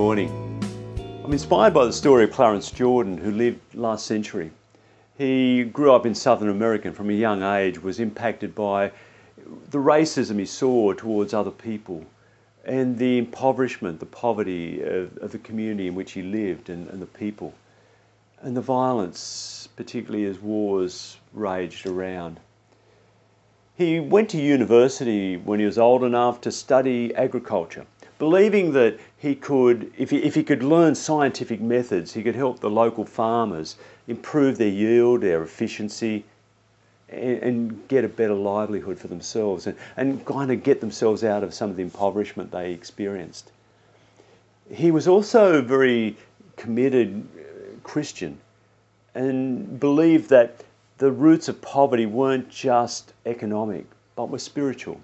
morning. I'm inspired by the story of Clarence Jordan, who lived last century. He grew up in Southern America and from a young age was impacted by the racism he saw towards other people and the impoverishment, the poverty of the community in which he lived and the people, and the violence, particularly as wars raged around. He went to university when he was old enough to study agriculture, believing that he could, if he could learn scientific methods, he could help the local farmers improve their yield, their efficiency, and get a better livelihood for themselves and kind of get themselves out of some of the impoverishment they experienced. He was also a very committed Christian and believed that the roots of poverty weren't just economic, but were spiritual.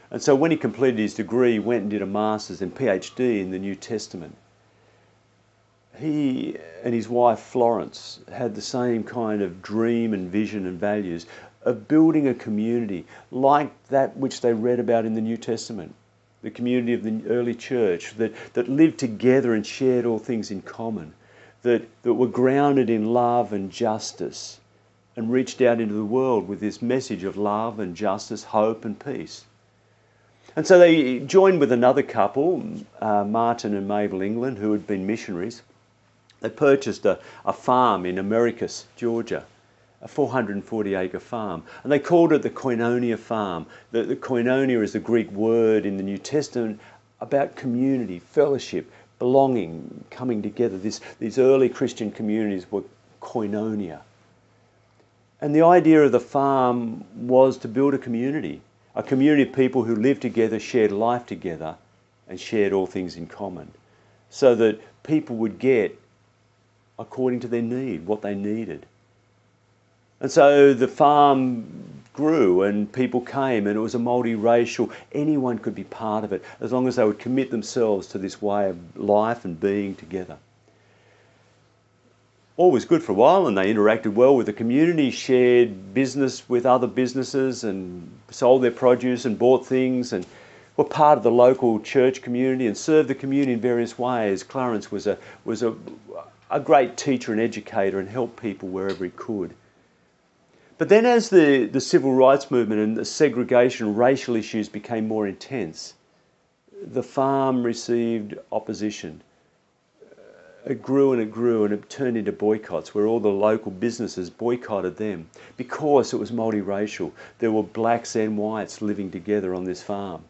And so when he completed his degree, he went and did a master's and PhD in the New Testament. He and his wife Florence had the same kind of dream and vision and values of building a community like that which they read about in the New Testament, the community of the early church that lived together and shared all things in common, that were grounded in love and justice and reached out into the world with this message of love and justice, hope and peace. And so they joined with another couple, Martin and Mabel England, who had been missionaries. They purchased a farm in Americus, Georgia, a 440-acre farm, and they called it the Koinonia farm. The Koinonia is the Greek word in the New Testament about community, fellowship, belonging, coming together. These early Christian communities were koinonia. And the idea of the farm was to build a community of people who lived together, shared life together, and shared all things in common, so that people would get, according to their need, what they needed. And so the farm grew and people came, and it was a multiracial, anyone could be part of it as long as they would commit themselves to this way of life and being together. All was good for a while, and they interacted well with the community, shared business with other businesses and sold their produce and bought things and were part of the local church community and served the community in various ways. Clarence was a great teacher and educator and helped people wherever he could. But then as the civil rights movement and the segregation, racial issues became more intense, the farm received opposition. It grew and it turned into boycotts where all the local businesses boycotted them because it was multiracial. There were blacks and whites living together on this farm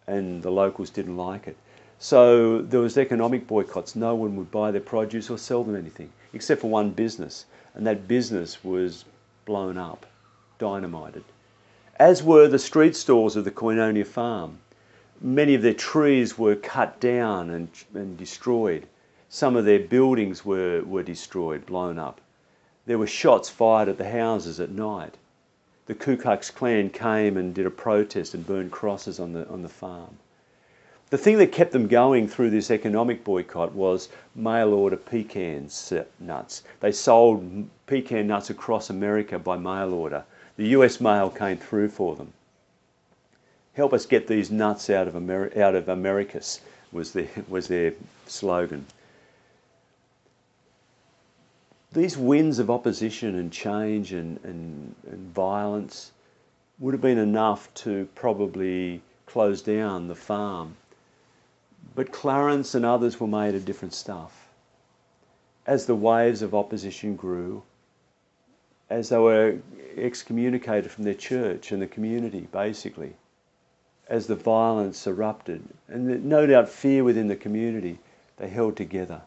and the locals didn't like it. So there was economic boycotts. No one would buy their produce or sell them anything except for one business, and that business was blown up, dynamited. As were the street stalls of the Koinonia farm. Many of their trees were cut down and destroyed. Some of their buildings were destroyed, blown up. There were shots fired at the houses at night. The Ku Klux Klan came and did a protest and burned crosses on the farm. The thing that kept them going through this economic boycott was mail order pecan nuts. They sold pecan nuts across America by mail order. The US mail came through for them. Help us get these nuts out of Americus was their slogan. These winds of opposition and change and violence would have been enough to probably close down the farm. But Clarence and others were made of different stuff. As the waves of opposition grew, as they were excommunicated from their church and the community, basically, as the violence erupted, and no doubt fear within the community, they held together.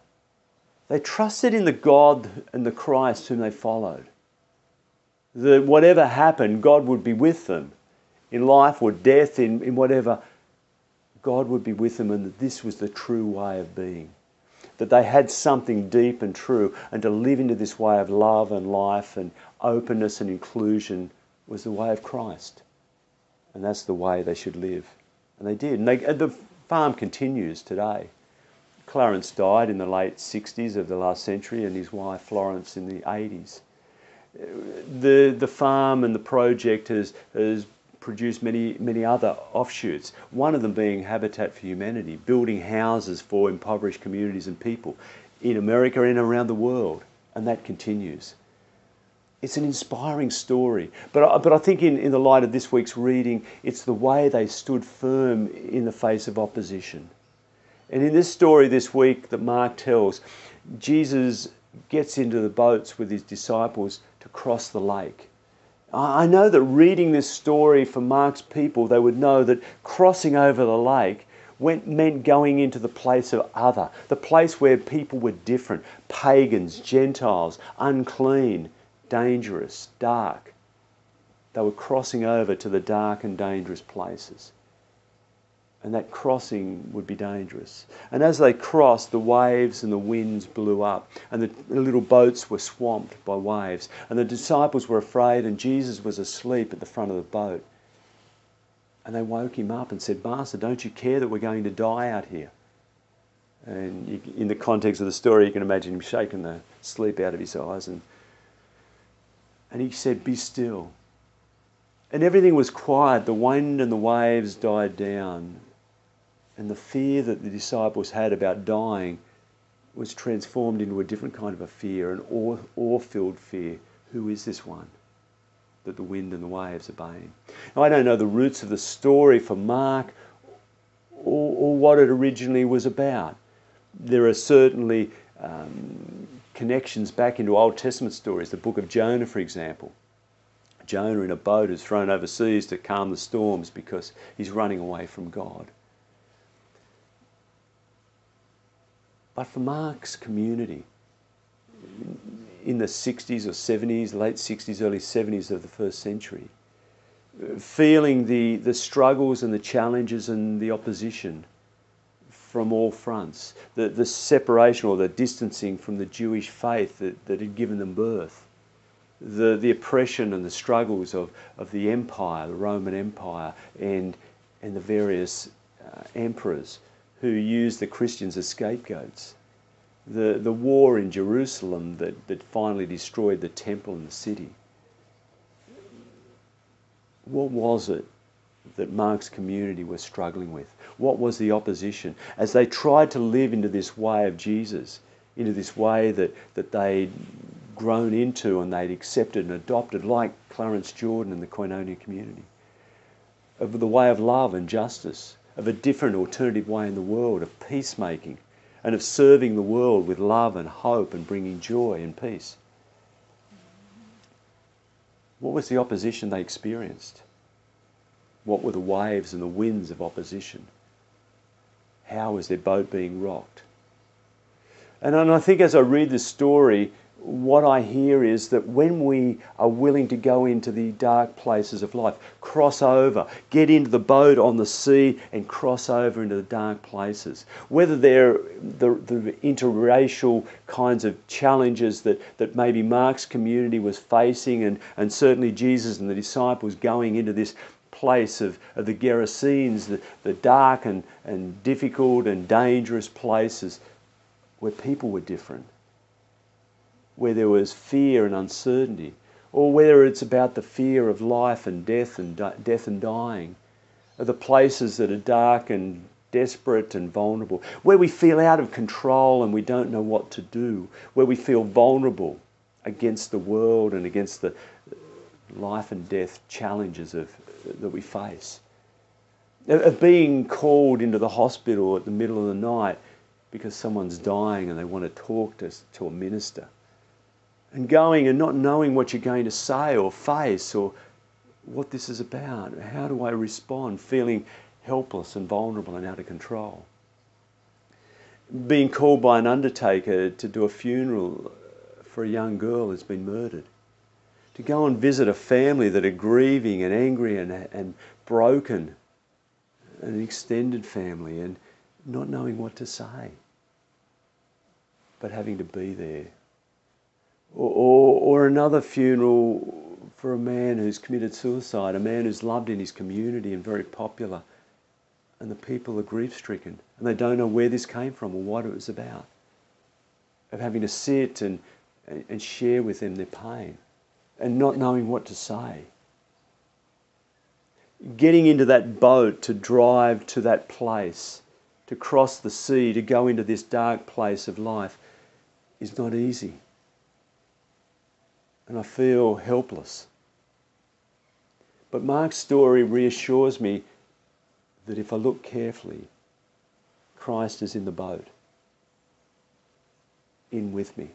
They trusted in the God and the Christ whom they followed. That whatever happened, God would be with them. In life or death, in whatever, God would be with them, and that this was the true way of being. That they had something deep and true, and to live into this way of love and life and openness and inclusion was the way of Christ. And that's the way they should live. And they did. And the farm continues today. Clarence died in the late 60s of the last century and his wife Florence in the 80s. The farm and the project has produced many other offshoots, one of them being Habitat for Humanity, building houses for impoverished communities and people in America and around the world, and that continues. It's an inspiring story, but I think in the light of this week's reading, it's the way they stood firm in the face of opposition. And in this story this week that Mark tells, Jesus gets into the boats with his disciples to cross the lake. I know that reading this story for Mark's people, they would know that crossing over the lake meant going into the place of other, the place where people were different, pagans, Gentiles, unclean, dangerous, dark. They were crossing over to the dark and dangerous places. And that crossing would be dangerous. And as they crossed, the waves and the winds blew up, and the little boats were swamped by waves. And the disciples were afraid, and Jesus was asleep at the front of the boat. And they woke him up and said, "Master, don't you care that we're going to die out here?" And in the context of the story, you can imagine him shaking the sleep out of his eyes. And he said, "Be still." And everything was quiet. The wind and the waves died down. And the fear that the disciples had about dying was transformed into a different kind of a fear, an awe-filled fear. Who is this one that the wind and the waves obeying? Now, I don't know the roots of the story for Mark or what it originally was about. There are certainly connections back into Old Testament stories. The book of Jonah, for example. Jonah in a boat is thrown overseas to calm the storms because he's running away from God. But for Mark's community, in the 60s or 70s, late 60s, early 70s of the first century, feeling the struggles and the challenges and the opposition from all fronts, the separation or the distancing from the Jewish faith that had given them birth, the oppression and the struggles of the empire, the Roman Empire, and the various emperors who used the Christians as scapegoats, the war in Jerusalem that finally destroyed the temple and the city. What was it that Mark's community was struggling with? What was the opposition? As they tried to live into this way of Jesus, into this way that they'd grown into and they'd accepted and adopted, like Clarence Jordan and the Koinonia community, of the way of love and justice, of a different alternative way in the world, of peacemaking, and of serving the world with love and hope and bringing joy and peace. What was the opposition they experienced? What were the waves and the winds of opposition? How was their boat being rocked? And I think as I read this story, what I hear is that when we are willing to go into the dark places of life, cross over, get into the boat on the sea and cross over into the dark places, whether they're the interracial kinds of challenges that maybe Mark's community was facing, and certainly Jesus and the disciples going into this place of the Gerasenes, the dark and difficult and dangerous places where people were different, where there was fear and uncertainty, or whether it's about the fear of life and death and dying, or the places that are dark and desperate and vulnerable, where we feel out of control and we don't know what to do, where we feel vulnerable against the world and against the life and death challenges that we face, of being called into the hospital at the middle of the night because someone's dying and they want to talk to a minister, and going and not knowing what you're going to say or face or what this is about. How do I respond? Feeling helpless and vulnerable and out of control. Being called by an undertaker to do a funeral for a young girl who's been murdered. To go and visit a family that are grieving and angry and broken, an extended family, and not knowing what to say, but having to be there. Or another funeral for a man who's committed suicide, a man who's loved in his community and very popular, and the people are grief-stricken and they don't know where this came from or what it was about. Of having to sit and share with them their pain and not knowing what to say. getting into that boat to drive to that place, to cross the sea, to go into this dark place of life is not easy. And I feel helpless. But Mark's story reassures me that if I look carefully, Christ is in the boat, in with me.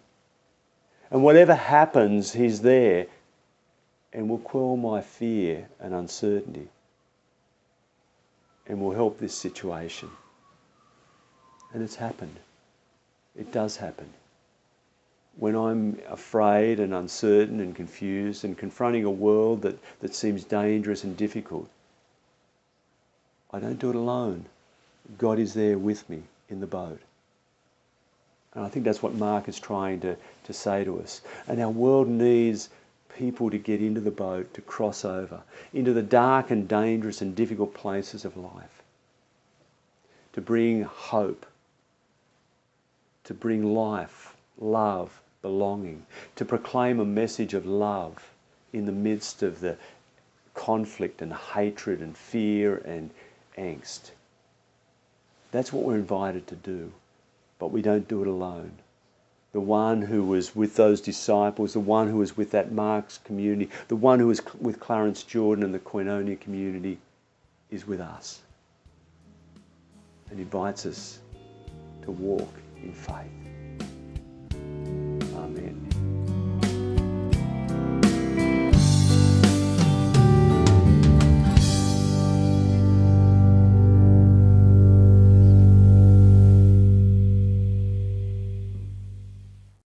And whatever happens, He's there and will quell my fear and uncertainty and will help this situation. And it's happened. It does happen. When I'm afraid and uncertain and confused and confronting a world that seems dangerous and difficult, I don't do it alone. God is there with me in the boat. And I think that's what Mark is trying to say to us. And our world needs people to get into the boat, to cross over, into the dark and dangerous and difficult places of life, to bring hope, to bring life, love, belonging, to proclaim a message of love in the midst of the conflict and hatred and fear and angst. That's what we're invited to do, but we don't do it alone. The one who was with those disciples, the one who was with that Mark's community, the one who was with Clarence Jordan and the Koinonia community is with us and invites us to walk in faith.